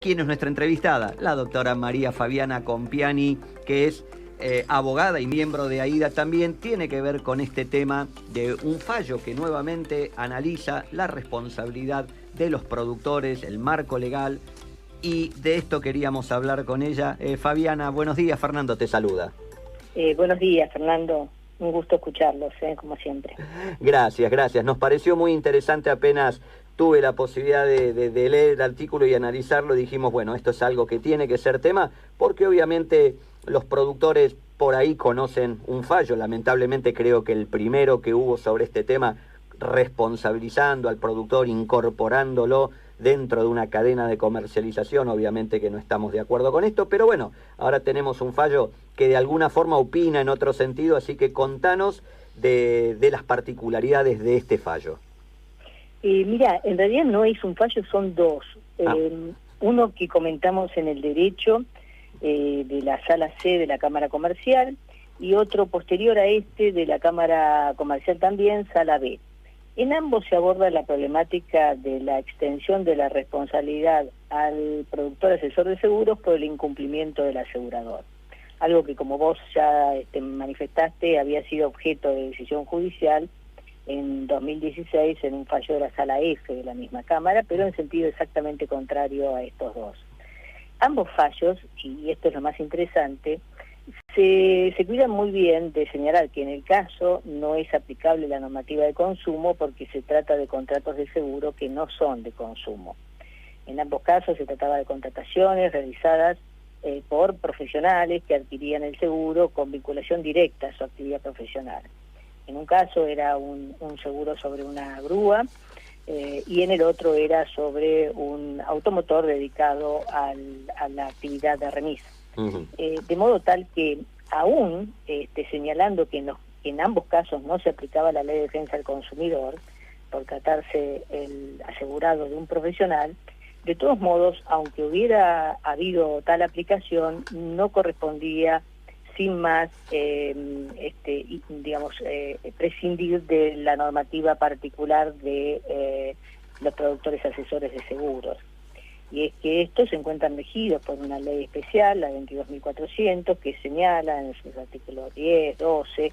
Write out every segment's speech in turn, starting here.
¿Quién es nuestra entrevistada? La doctora María Fabiana Compiani, que es abogada y miembro de AIDA también, tiene que ver con este tema de un fallo que nuevamente analiza la responsabilidad de los productores, el marco legal, y de esto queríamos hablar con ella. Fabiana, buenos días, Fernando te saluda. Buenos días, Fernando. Un gusto escucharlos, como siempre. Gracias, gracias. Nos pareció muy interesante apenas tuve la posibilidad de leer el artículo y analizarlo. Dijimos, bueno, esto es algo que tiene que ser tema, porque obviamente los productores por ahí conocen un fallo. Lamentablemente creo que el primero que hubo sobre este tema, responsabilizando al productor, incorporándolo dentro de una cadena de comercialización, obviamente que no estamos de acuerdo con esto, pero bueno, ahora tenemos un fallo que de alguna forma opina en otro sentido, así que contanos de las particularidades de este fallo. Mira, en realidad no es un fallo, son dos. Uno que comentamos en el derecho de la Sala C de la Cámara Comercial y otro posterior a este de la Cámara Comercial también, Sala B. En ambos se aborda la problemática de la extensión de la responsabilidad al productor asesor de seguros por el incumplimiento del asegurador. Algo que, como vos ya manifestaste, había sido objeto de decisión judicial en 2016 en un fallo de la Sala F de la misma Cámara, pero en sentido exactamente contrario a estos dos. Ambos fallos, y esto es lo más interesante, se cuidan muy bien de señalar que en el caso no es aplicable la normativa de consumo porque se trata de contratos de seguro que no son de consumo. En ambos casos se trataba de contrataciones realizadas por profesionales que adquirían el seguro con vinculación directa a su actividad profesional. En un caso era un seguro sobre una grúa y en el otro era sobre un automotor dedicado a la actividad de remisa. De modo tal que aún señalando que en ambos casos no se aplicaba la Ley de Defensa del Consumidor por tratarse el asegurado de un profesional, de todos modos, aunque hubiera habido tal aplicación, no correspondía sin más, prescindir de la normativa particular de los productores asesores de seguros. Y es que estos se encuentran regidos por una ley especial, la 22.400, que señala en sus artículos 10, 12,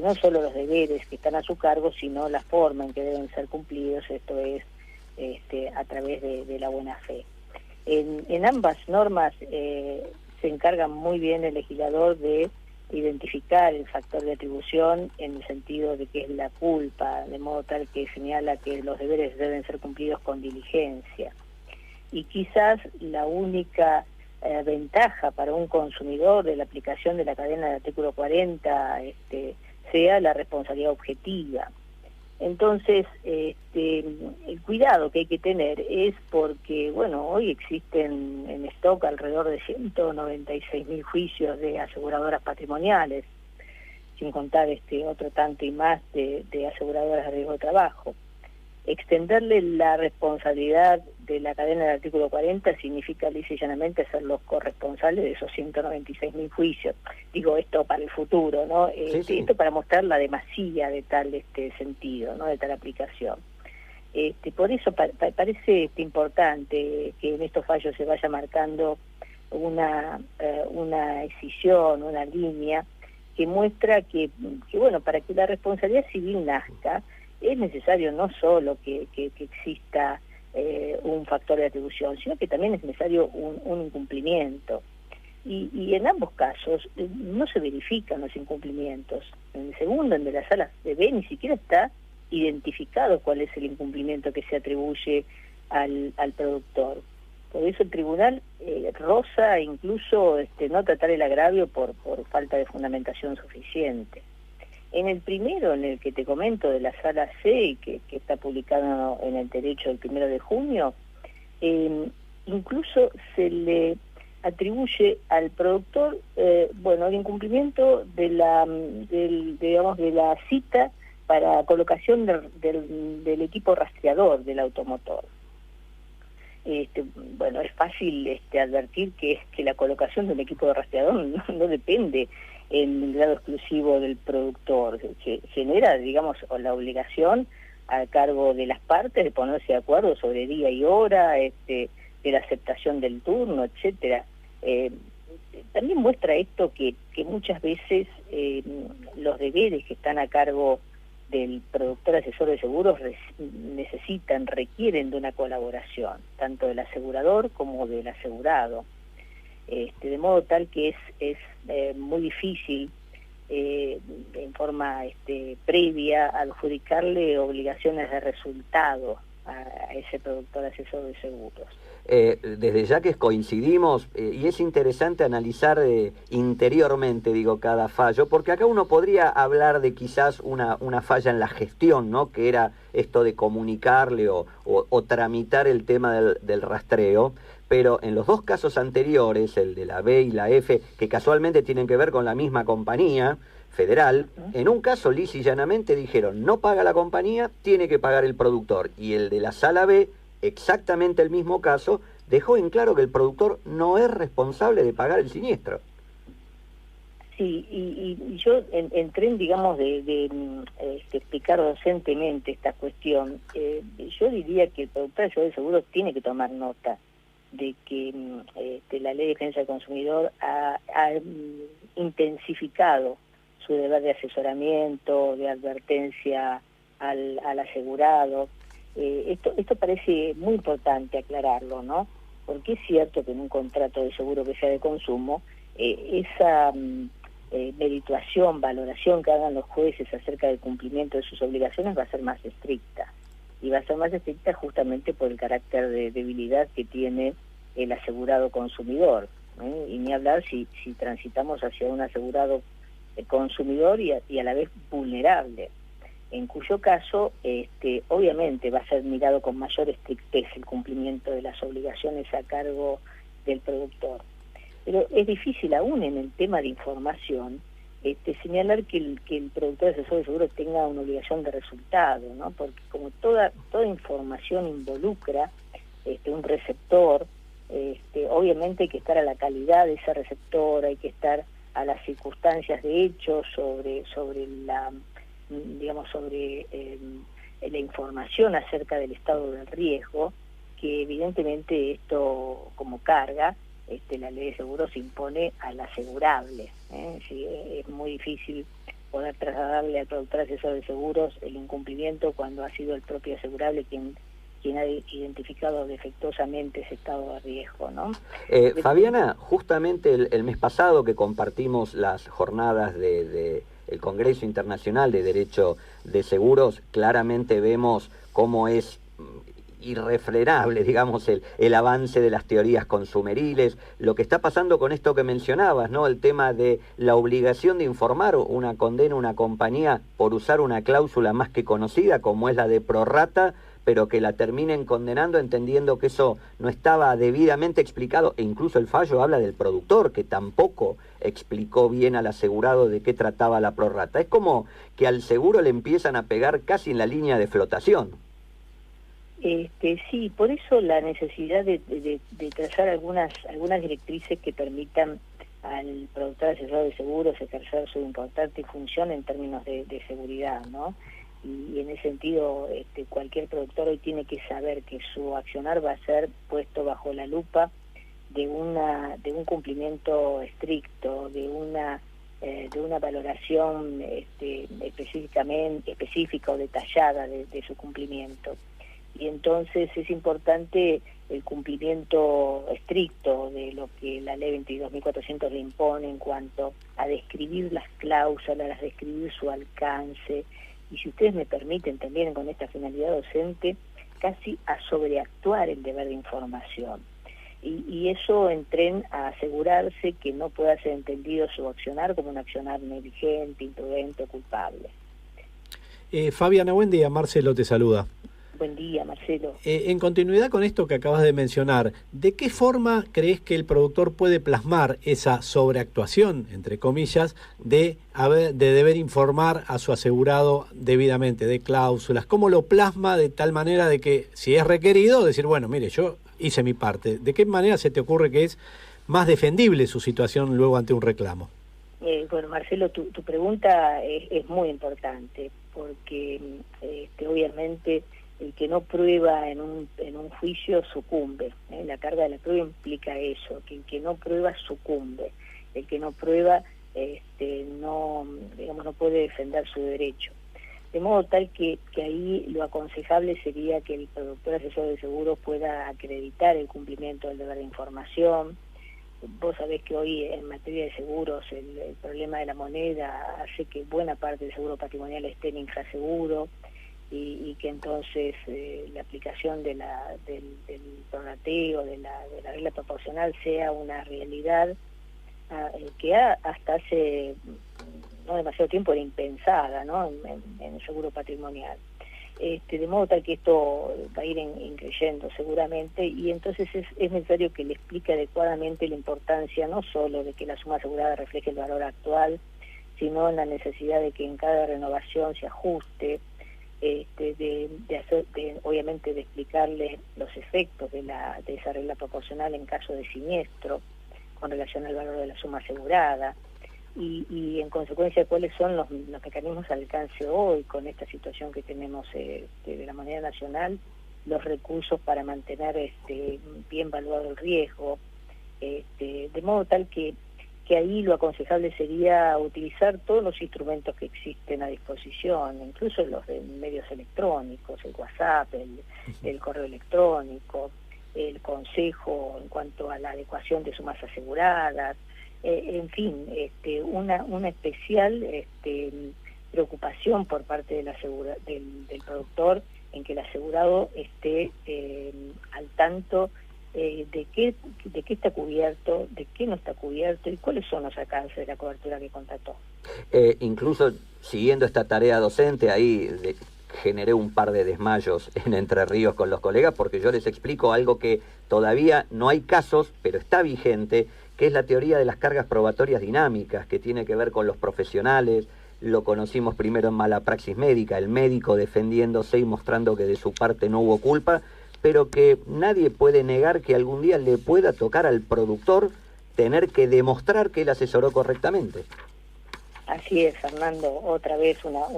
no solo los deberes que están a su cargo, sino la forma en que deben ser cumplidos, esto es, a través de la buena fe. En ambas normas se encarga muy bien el legislador de identificar el factor de atribución en el sentido de que es la culpa, de modo tal que señala que los deberes deben ser cumplidos con diligencia. Y quizás la única ventaja para un consumidor de la aplicación de la cadena del artículo 40 sea la responsabilidad objetiva. Entonces, el cuidado que hay que tener es porque, bueno, hoy existen en stock alrededor de 196.000 juicios de aseguradoras patrimoniales, sin contar otro tanto y más de aseguradoras de riesgo de trabajo. Extenderle la responsabilidad de la cadena del artículo 40 significa lisa y llanamente ser los corresponsables de esos 196.000 juicios. Digo esto para el futuro, ¿no? Sí. Esto para mostrar la demasía de tal sentido, ¿no? De tal aplicación. Por eso parece importante que en estos fallos se vaya marcando una escisión, una línea que muestra que, bueno, para que la responsabilidad civil nazca, es necesario no solo que exista un factor de atribución, sino que también es necesario un incumplimiento. Y en ambos casos no se verifican los incumplimientos. En el segundo, en de la Sala B, ni siquiera está identificado cuál es el incumplimiento que se atribuye al productor. Por eso el tribunal roza incluso no tratar el agravio por falta de fundamentación suficiente. En el primero, en el que te comento de la Sala C, que está publicado en el Derecho del 1 de junio, incluso se le atribuye al productor, el incumplimiento de la cita para colocación del equipo rastreador del automotor. Es fácil advertir que la colocación del equipo de rastreador no depende en grado exclusivo del productor. Se genera, la obligación a cargo de las partes de ponerse de acuerdo sobre día y hora, la aceptación del turno, etcétera. También muestra esto que muchas veces los deberes que están a cargo del productor asesor de seguros requieren de una colaboración, tanto del asegurador como del asegurado. De modo tal que es muy difícil en forma previa adjudicarle obligaciones de resultado a ese productor asesor de seguros. Desde ya que coincidimos, y es interesante analizar interiormente, digo, cada fallo, porque acá uno podría hablar de quizás una falla en la gestión, ¿no? Que era esto de comunicarle o tramitar el tema del rastreo, pero en los dos casos anteriores, el de la B y la F, que casualmente tienen que ver con la misma compañía federal, en un caso lisa y llanamente dijeron, no paga la compañía, tiene que pagar el productor, y el de la sala B, exactamente el mismo caso, dejó en claro que el productor no es responsable de pagar el siniestro. Sí, y yo entré en, digamos, de explicar docentemente esta cuestión. Yo diría que el productor de seguros tiene que tomar nota de que la Ley de Defensa del Consumidor ha intensificado su deber de asesoramiento, de advertencia al asegurado. Esto parece muy importante aclararlo, ¿no? Porque es cierto que en un contrato de seguro que sea de consumo, esa merituación, valoración que hagan los jueces acerca del cumplimiento de sus obligaciones va a ser más estricta. Y va a ser más estricta justamente por el carácter de debilidad que tiene el asegurado consumidor, ¿eh? Y ni hablar si transitamos hacia un asegurado consumidor y a la vez vulnerable, en cuyo caso obviamente va a ser mirado con mayor estrictez el cumplimiento de las obligaciones a cargo del productor. Pero es difícil aún en el tema de información señalar que el productor asesor de seguros tenga una obligación de resultado, ¿no? Porque como toda información involucra un receptor, obviamente hay que estar a la calidad de ese receptor, hay que estar a las circunstancias de hecho sobre la información acerca del estado del riesgo, que evidentemente esto como carga, la ley de seguros impone al asegurable. Sí, es muy difícil poder trasladarle al productor asesor de seguros el incumplimiento cuando ha sido el propio asegurable quien ha identificado defectuosamente ese estado de riesgo, ¿no? Fabiana, justamente el mes pasado que compartimos las jornadas del Congreso Internacional de Derecho de Seguros, claramente vemos cómo es irrefrenable, digamos, el avance de las teorías consumeriles, lo que está pasando con esto que mencionabas, ¿no? El tema de la obligación de informar una condena a una compañía por usar una cláusula más que conocida, como es la de prorrata, pero que la terminen condenando entendiendo que eso no estaba debidamente explicado, e incluso el fallo habla del productor, que tampoco explicó bien al asegurado de qué trataba la prorrata. Es como que al seguro le empiezan a pegar casi en la línea de flotación. Sí, por eso la necesidad de trazar algunas directrices que permitan al productor asesor de seguros ejercer su importante función en términos de seguridad, ¿no? Y en ese sentido cualquier productor hoy tiene que saber que su accionar va a ser puesto bajo la lupa de un cumplimiento estricto, de una valoración específica o detallada de su cumplimiento. Y entonces es importante el cumplimiento estricto de lo que la ley 22.400 le impone en cuanto a describir las cláusulas, a describir su alcance, y si ustedes me permiten también con esta finalidad docente, casi a sobreactuar el deber de información. Y eso en tren a asegurarse que no pueda ser entendido su accionar como un accionar negligente, imprudente o culpable. Fabiana, buen día. Marcelo te saluda. Buen día, Marcelo. En continuidad con esto que acabas de mencionar, ¿de qué forma crees que el productor puede plasmar esa sobreactuación, entre comillas, de deber informar a su asegurado debidamente, de cláusulas? ¿Cómo lo plasma de tal manera de que, si es requerido, decir, bueno, mire, yo hice mi parte? ¿De qué manera se te ocurre que es más defendible su situación luego ante un reclamo? Bueno, Marcelo, tu pregunta es muy importante, porque obviamente el que no prueba en un juicio sucumbe. La carga de la prueba implica eso, que el que no prueba sucumbe, el que no prueba no puede defender su derecho. De modo tal que ahí lo aconsejable sería que el productor asesor de seguros pueda acreditar el cumplimiento del deber de información. Vos sabés que hoy en materia de seguros el problema de la moneda hace que buena parte del seguro patrimonial esté en infraseguro y que entonces la aplicación del prorrateo, de la regla proporcional sea una realidad que hasta hace no demasiado tiempo era impensada, ¿no?, en el seguro patrimonial. De modo tal que esto va a ir increyendo seguramente, y entonces es necesario que le explique adecuadamente la importancia no solo de que la suma asegurada refleje el valor actual, sino en la necesidad de que en cada renovación se ajuste, obviamente de explicarle los efectos de esa regla proporcional en caso de siniestro con relación al valor de la suma asegurada, y en consecuencia cuáles son los mecanismos al alcance hoy con esta situación que tenemos de la moneda nacional, los recursos para mantener bien valuado el riesgo, de modo tal que ahí lo aconsejable sería utilizar todos los instrumentos que existen a disposición, incluso los de medios electrónicos, el WhatsApp, el correo electrónico, el consejo en cuanto a la adecuación de sumas aseguradas, en fin, una especial preocupación por parte del productor en que el asegurado esté al tanto de qué está cubierto, de qué no está cubierto y cuáles son los alcances de la cobertura que contrató. Incluso siguiendo esta tarea docente, ahí generé un par de desmayos en Entre Ríos con los colegas, porque yo les explico algo que todavía no hay casos, pero está vigente, que es la teoría de las cargas probatorias dinámicas, que tiene que ver con los profesionales. Lo conocimos primero en mala praxis médica, el médico defendiéndose y mostrando que de su parte no hubo culpa, pero que nadie puede negar que algún día le pueda tocar al productor tener que demostrar que él asesoró correctamente. Así es, Fernando, otra vez una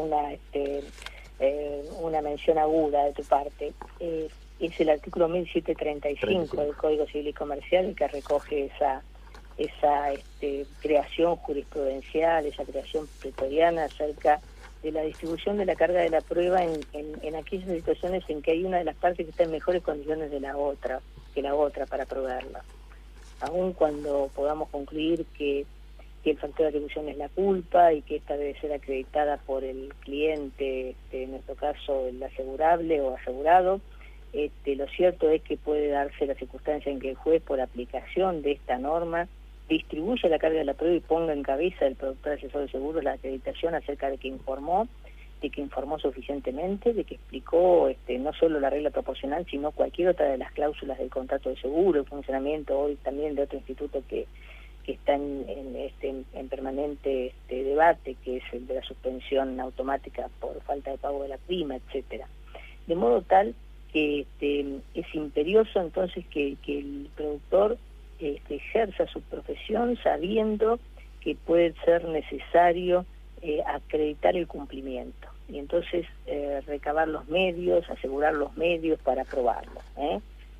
mención aguda de tu parte. Es el artículo 1735 del Código Civil y Comercial el que recoge esa creación jurisprudencial, esa creación pretoriana acerca de la distribución de la carga de la prueba en aquellas situaciones en que hay una de las partes que está en mejores condiciones que la otra para proveerla. Aun cuando podamos concluir que el factor de atribución es la culpa y que esta debe ser acreditada por el cliente, en nuestro caso el asegurable o asegurado, lo cierto es que puede darse la circunstancia en que el juez, por aplicación de esta norma, distribuya la carga de la prueba y ponga en cabeza del productor asesor de seguros la acreditación acerca de que informó suficientemente, de que explicó no solo la regla proporcional, sino cualquier otra de las cláusulas del contrato de seguro, el funcionamiento hoy también de otro instituto que está en permanente debate, que es el de la suspensión automática por falta de pago de la prima, etcétera. De modo tal que es imperioso entonces que el productor ejerza su profesión sabiendo que puede ser necesario acreditar el cumplimiento y entonces recabar los medios, asegurar los medios para probarlo,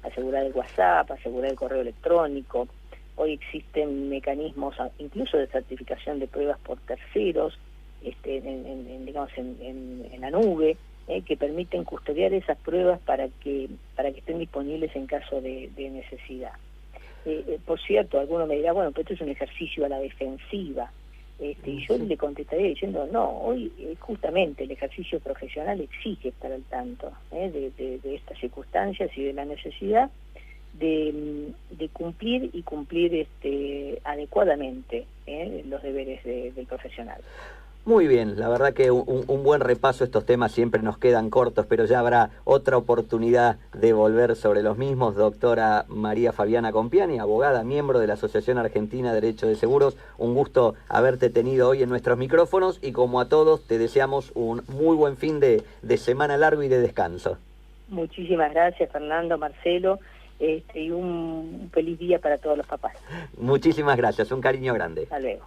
asegurar el WhatsApp, asegurar el correo electrónico. Hoy existen mecanismos incluso de certificación de pruebas por terceros, en la nube, que permiten custodiar esas pruebas para que estén disponibles en caso de necesidad. Por cierto, alguno me dirá, bueno, pero esto es un ejercicio a la defensiva. Y yo le contestaría diciendo, no, hoy justamente el ejercicio profesional exige estar al tanto de estas circunstancias y de la necesidad de cumplir adecuadamente los deberes del profesional. Muy bien, la verdad que un buen repaso. Estos temas siempre nos quedan cortos, pero ya habrá otra oportunidad de volver sobre los mismos. Doctora María Fabiana Compiani, abogada, miembro de la Asociación Argentina de Derecho de Seguros, un gusto haberte tenido hoy en nuestros micrófonos y como a todos te deseamos un muy buen fin de semana largo y de descanso. Muchísimas gracias, Fernando, Marcelo, y un feliz día para todos los papás. Muchísimas gracias, un cariño grande. Hasta luego.